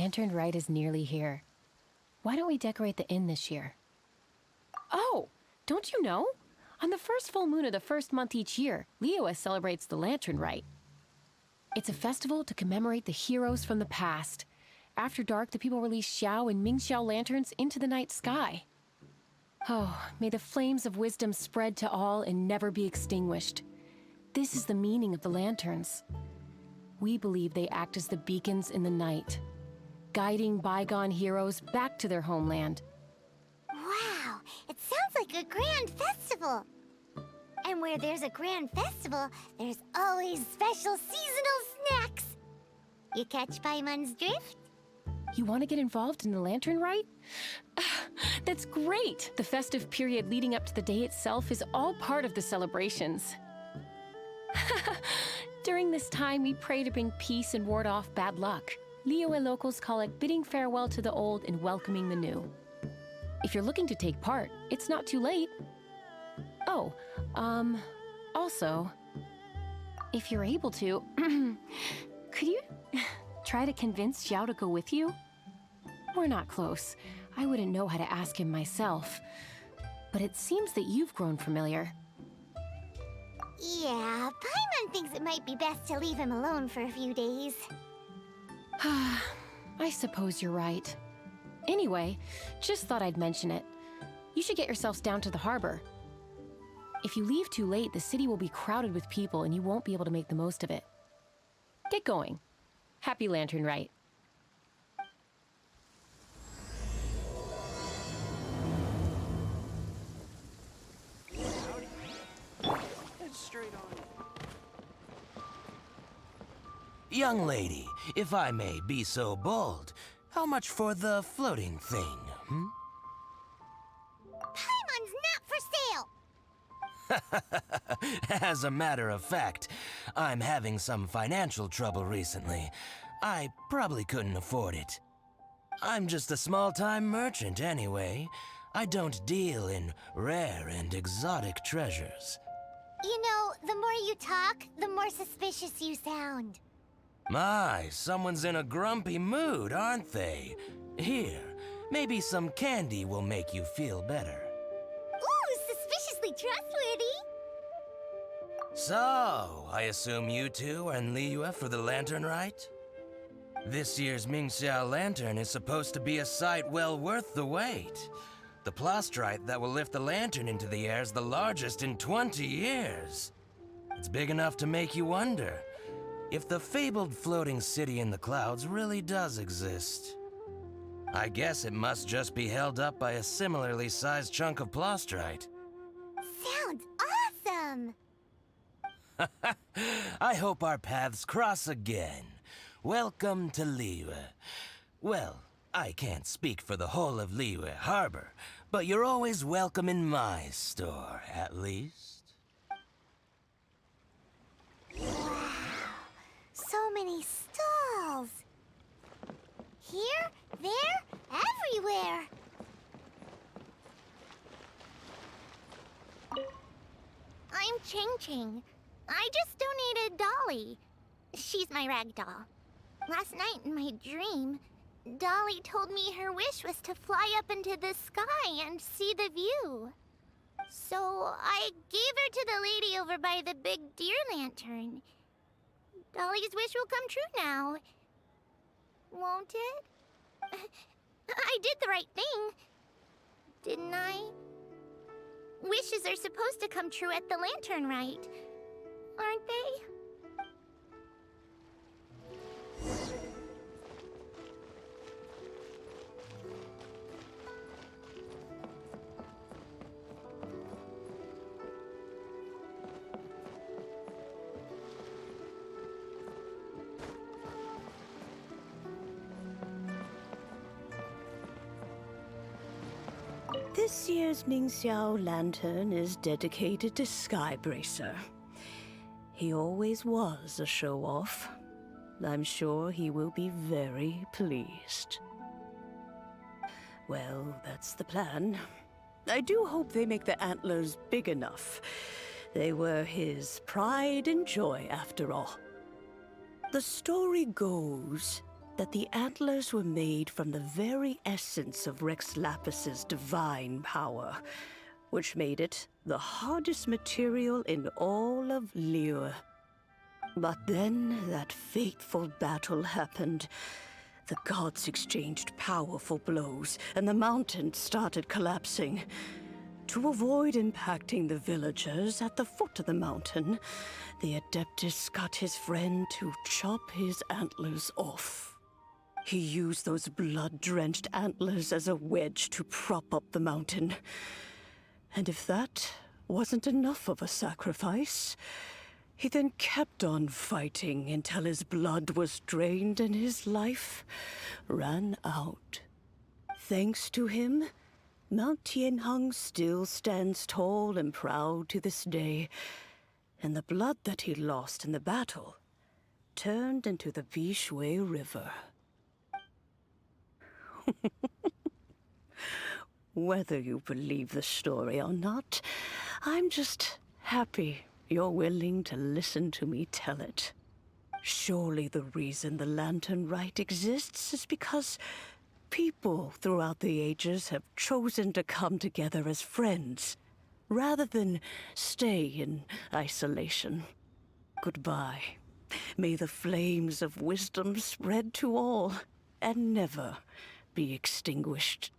lantern rite is nearly here. Why don't we decorate the inn this year? Oh, don't you know? On the first full moon of the first month each year, Liyue celebrates the lantern rite. It's a festival to commemorate the heroes from the past. After dark, the people release Xiao and Mingxiao lanterns into the night sky. Oh, may the flames of wisdom spread to all and never be extinguished. This is the meaning of the lanterns. We believe they act as the beacons in the night, guiding bygone heroes back to their homeland. Wow, it sounds like a grand festival. And where there's a grand festival, there's always special seasonal snacks. You catch Paimon's drift? You want to get involved in the lantern rite? That's great! The festive period leading up to the day itself is all part of the celebrations. During this time, we pray to bring peace and ward off bad luck. Liyue locals call it bidding farewell to the old and welcoming the new. If you're looking to take part, it's not too late. Oh, also, if you're able to, could you try to convince Xiao to go with you? We're not close. I wouldn't know how to ask him myself. But it seems that you've grown familiar. Yeah, Paimon thinks it might be best to leave him alone for a few days. I suppose you're right. Anyway, just thought I'd mention it. You should get yourselves down to the harbor. If you leave too late, the city will be crowded with people and you won't be able to make the most of it. Get going. Happy Lantern Rite. Young lady, if I may be so bold, how much for the floating thing, Paimon's not for sale! As a matter of fact, I'm having some financial trouble recently. I probably couldn't afford it. I'm just a small-time merchant anyway. I don't deal in rare and exotic treasures. You know, the more you talk, the more suspicious you sound. My, someone's in a grumpy mood, aren't they? Here, maybe some candy will make you feel better. Ooh, suspiciously trustworthy! So, I assume you two are in Liyue for the lantern rite? This year's Mingxiao lantern is supposed to be a sight well worth the wait. The plastrite that will lift the lantern into the air is the largest in 20 years. It's big enough to make you wonder if the fabled floating city in the clouds really does exist. I guess it must just be held up by a similarly sized chunk of plastrite. Sounds awesome! I hope our paths cross again. Welcome to Liyue. Well, I can't speak for the whole of Liyue Harbor, but you're always welcome in my store, at least. Wow, so many stalls! Here, there, everywhere! I'm Ching Ching. I just donated Dolly. She's my rag doll. Last night in my dream, Dolly told me her wish was to fly up into the sky and see the view. So I gave her to the lady over by the big deer lantern. Dolly's wish will come true now. Won't it? I did the right thing, didn't I? Wishes are supposed to come true at the lantern rite, aren't they? This year's Mingxiao lantern is dedicated to Skybracer. He always was a show-off. I'm sure he will be very pleased. Well, that's the plan. I do hope they make the antlers big enough. They were his pride and joy, after all. The story goes, that the antlers were made from the very essence of Rex Lapis's divine power, which made it the hardest material in all of Liyue. But then that fateful battle happened. The gods exchanged powerful blows, and the mountain started collapsing. To avoid impacting the villagers at the foot of the mountain, the Adeptus got his friend to chop his antlers off. He used those blood-drenched antlers as a wedge to prop up the mountain. And if that wasn't enough of a sacrifice, he then kept on fighting until his blood was drained and his life ran out. Thanks to him, Mount Tianheng still stands tall and proud to this day, and the blood that he lost in the battle turned into the Bishui River. Whether you believe the story or not, I'm just happy you're willing to listen to me tell it. Surely the reason the Lantern Rite exists is because people throughout the ages have chosen to come together as friends, rather than stay in isolation. Goodbye. May the flames of wisdom spread to all, and never be extinguished.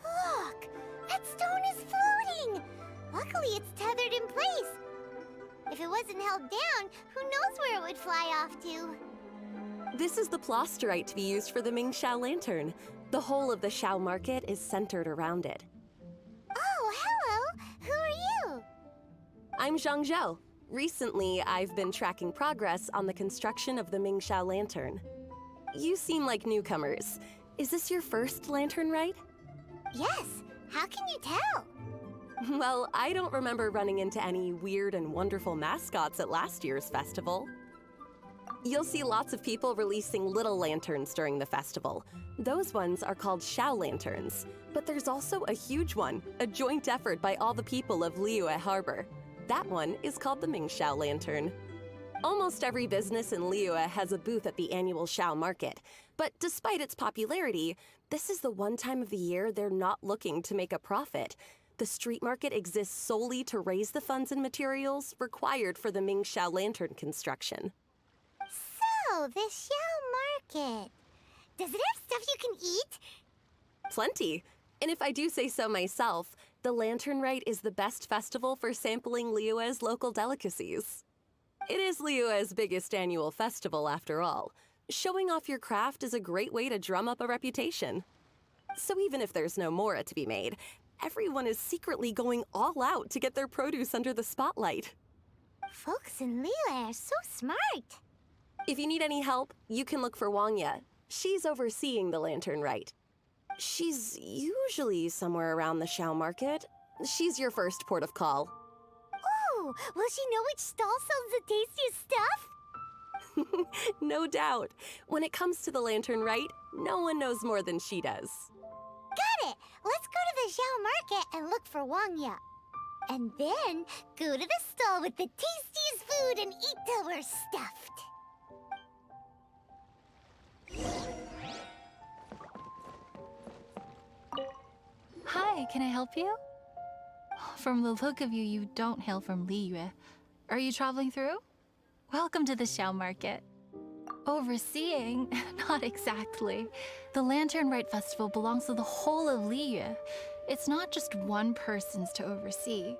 Look! That stone is floating! Luckily, it's tethered in place. If it wasn't held down, who knows where it would fly off to? This is the plasterite to be used for the Mingxiao lantern. The whole of the Xiao market is centered around it. Oh, hello! Who are you? I'm Zhang Zhou. Recently, I've been tracking progress on the construction of the Mingxiao lantern. You seem like newcomers. Is this your first lantern rite? Yes. How can you tell? Well, I don't remember running into any weird and wonderful mascots at last year's festival. You'll see lots of people releasing little lanterns during the festival. Those ones are called Xiao lanterns. But there's also a huge one, a joint effort by all the people of Liyue Harbor. That one is called the Mingxiao lantern. Almost every business in Liyue has a booth at the annual Xiao market. But despite its popularity, this is the one time of the year they're not looking to make a profit. The street market exists solely to raise the funds and materials required for the Mingxiao lantern construction. So, the Xiao Market. Does it have stuff you can eat? Plenty. And if I do say so myself, the Lantern Rite is the best festival for sampling Liyue's local delicacies. It is Liyue's biggest annual festival, after all. Showing off your craft is a great way to drum up a reputation. So even if there's no mora to be made, everyone is secretly going all out to get their produce under the spotlight. Folks in Liyue are so smart. If you need any help, you can look for Wangya. She's overseeing the Lantern Rite. She's usually somewhere around the Xiao market. She's your first port of call. Oh, will she know which stall sells the tastiest stuff? No doubt. When it comes to the Lantern Rite, no one knows more than she does. Got it! Let's go to the Xiao Market and look for Wangya. And then go to the stall with the tastiest food and eat till we're stuffed. Hi, can I help you? From the look of you, you don't hail from Liyue. Are you traveling through? Welcome to the Xiao Market. Overseeing? Not exactly. The Lantern Rite Festival belongs to the whole of Liyue. It's not just one person's to oversee.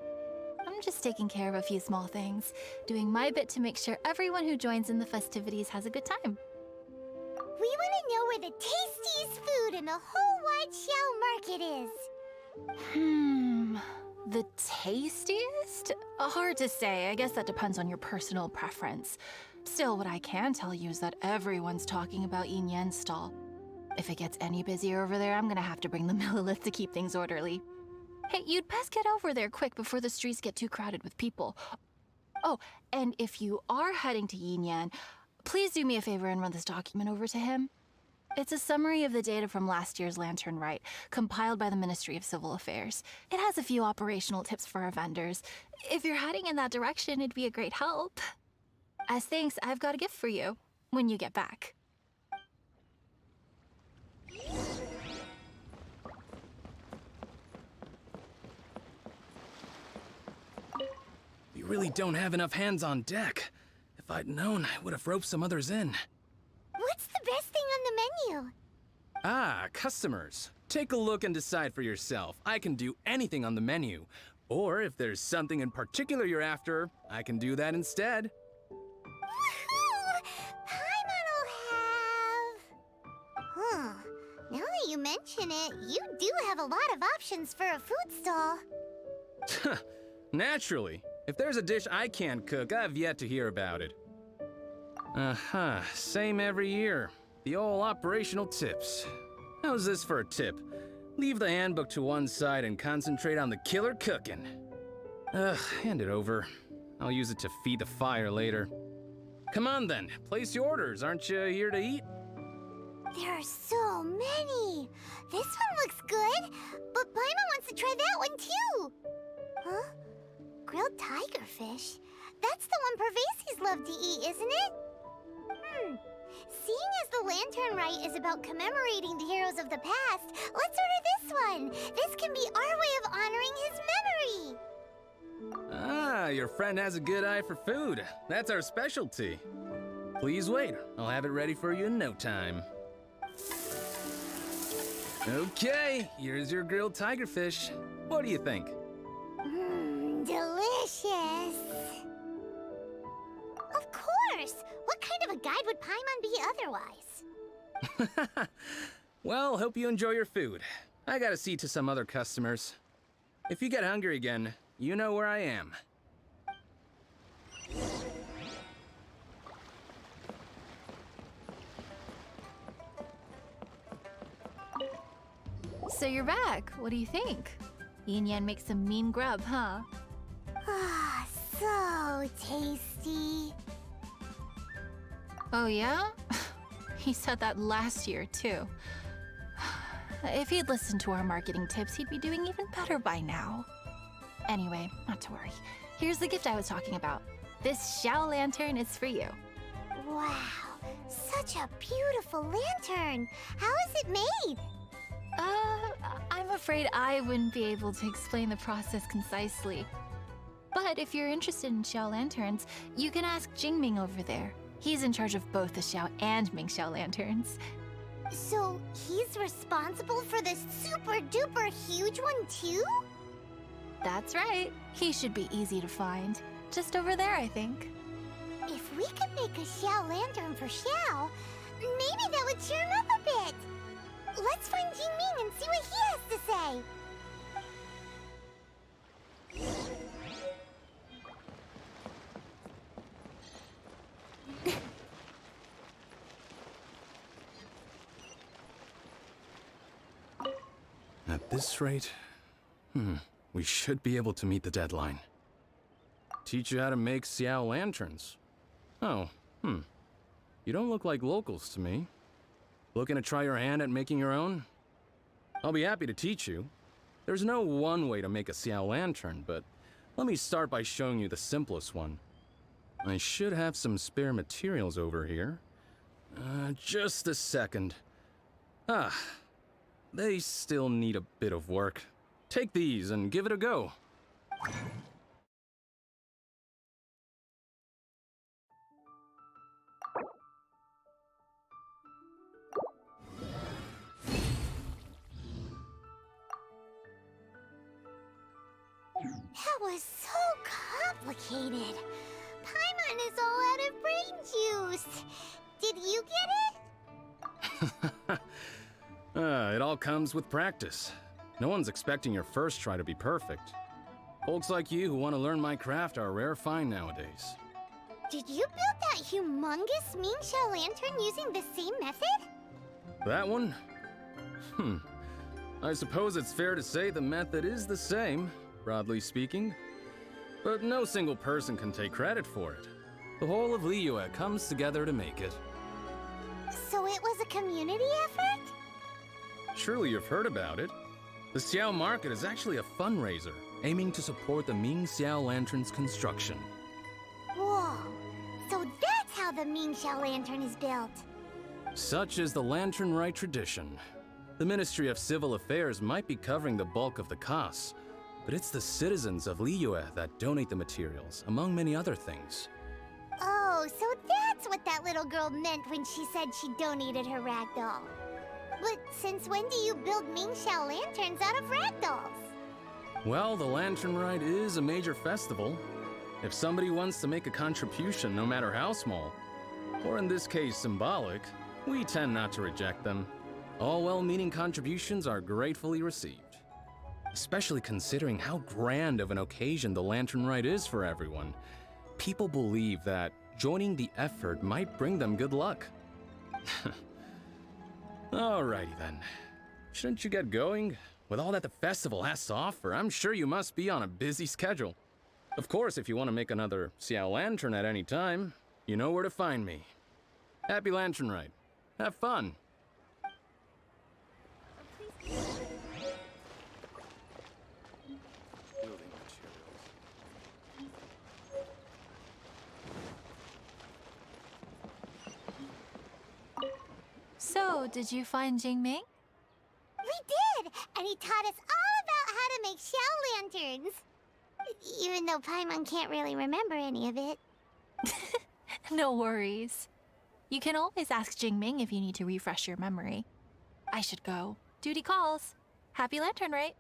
I'm just taking care of a few small things, doing my bit to make sure everyone who joins in the festivities has a good time. We want to know where the tastiest food in the whole wide Xiao Market is. The tastiest? Hard to say. I guess that depends on your personal preference. Still, what I can tell you is that everyone's talking about Yin Yan's stall. If it gets any busier over there, I'm gonna have to bring the millilith to keep things orderly. Hey, you'd best get over there quick before the streets get too crowded with people. Oh, and if you are heading to Yin Yan, please do me a favor and run this document over to him. It's a summary of the data from last year's Lantern Rite, compiled by the Ministry of Civil Affairs. It has a few operational tips for our vendors. If you're heading in that direction, it'd be a great help. As thanks, I've got a gift for you when you get back. You really don't have enough hands on deck. If I'd known, I would have roped some others in. What's the best thing on the menu? Ah, customers. Take a look and decide for yourself. I can do anything on the menu. Or if there's something in particular you're after, I can do that instead. Woohoo! Paimon will have... Huh. Now that you mention it, you do have a lot of options for a food stall. Naturally. If there's a dish I can't cook, I've yet to hear about it. Uh-huh. Same every year. The old operational tips. How's this for a tip? Leave the handbook to one side and concentrate on the killer cooking. Hand it over. I'll use it to feed the fire later. Come on then, place your orders. Aren't you here to eat? There are so many. This one looks good, but Paimon wants to try that one too. Huh? Grilled tigerfish? That's the one Pervases love to eat, isn't it? Seeing as the Lantern Rite is about commemorating the heroes of the past, let's order this one. This can be our way of honoring his memory. Ah, your friend has a good eye for food. That's our specialty. Please wait. I'll have it ready for you in no time. Okay, here's your grilled tigerfish. What do you think? Delicious. Of course. What kind of a guide would Paimon be otherwise? Well, hope you enjoy your food. I gotta see to some other customers. If you get hungry again, you know where I am. So you're back. What do you think? Yin Yan makes some mean grub, huh? Ah, so tasty. Oh yeah? He said that last year, too. If he'd listened to our marketing tips, he'd be doing even better by now. Anyway, not to worry. Here's the gift I was talking about. This Xiao lantern is for you. Wow, such a beautiful lantern. How is it made? I'm afraid I wouldn't be able to explain the process concisely. But if you're interested in Xiao lanterns, you can ask Jingming over there. He's in charge of both the Xiao and Mingxiao lanterns. So he's responsible for this super duper huge one too? That's right. He should be easy to find. Just over there, I think. If we could make a Xiao lantern for Xiao, maybe that would cheer him up a bit. Let's find Jingming and see what he has to say. At this rate, we should be able to meet the deadline. Teach you how to make Xiao lanterns. Oh, You don't look like locals to me. Looking to try your hand at making your own? I'll be happy to teach you. There's no one way to make a Xiao lantern, but let me start by showing you the simplest one. I should have some spare materials over here. Just a second. They still need a bit of work. Take these and give it a go. That was so complicated. Paimon is all out of brain juice. Did you get it? It all comes with practice. No one's expecting your first try to be perfect. Folks like you who want to learn my craft are a rare find nowadays. Did you build that humongous Mingxiao lantern using the same method? That one? I suppose it's fair to say the method is the same, broadly speaking. But no single person can take credit for it. The whole of Liyue comes together to make it. So it was a community effort? Surely you've heard about it. The Xiao Market is actually a fundraiser aiming to support the Ming Xiao Lantern's construction. Whoa. So that's how the Mingxiao lantern is built. Such is the Lantern Rite tradition. The Ministry of Civil Affairs might be covering the bulk of the costs, but it's the citizens of Liyue that donate the materials, among many other things. Oh, so that's what that little girl meant when she said she donated her ragdoll. But since when do you build Mingxiao lanterns out of ragdolls? Well, the Lantern Rite is a major festival. If somebody wants to make a contribution, no matter how small, or in this case symbolic, we tend not to reject them. All well-meaning contributions are gratefully received. Especially considering how grand of an occasion the Lantern Rite is for everyone. People believe that joining the effort might bring them good luck. Alrighty then. Shouldn't you get going? With all that the festival has to offer, I'm sure you must be on a busy schedule. Of course, if you want to make another Xiao Lantern at any time, you know where to find me. Happy Lantern Rite. Have fun. So, did you find Jingming? We did! And he taught us all about how to make Xiao lanterns. Even though Paimon can't really remember any of it. No worries. You can always ask Jingming if you need to refresh your memory. I should go. Duty calls. Happy Lantern, right?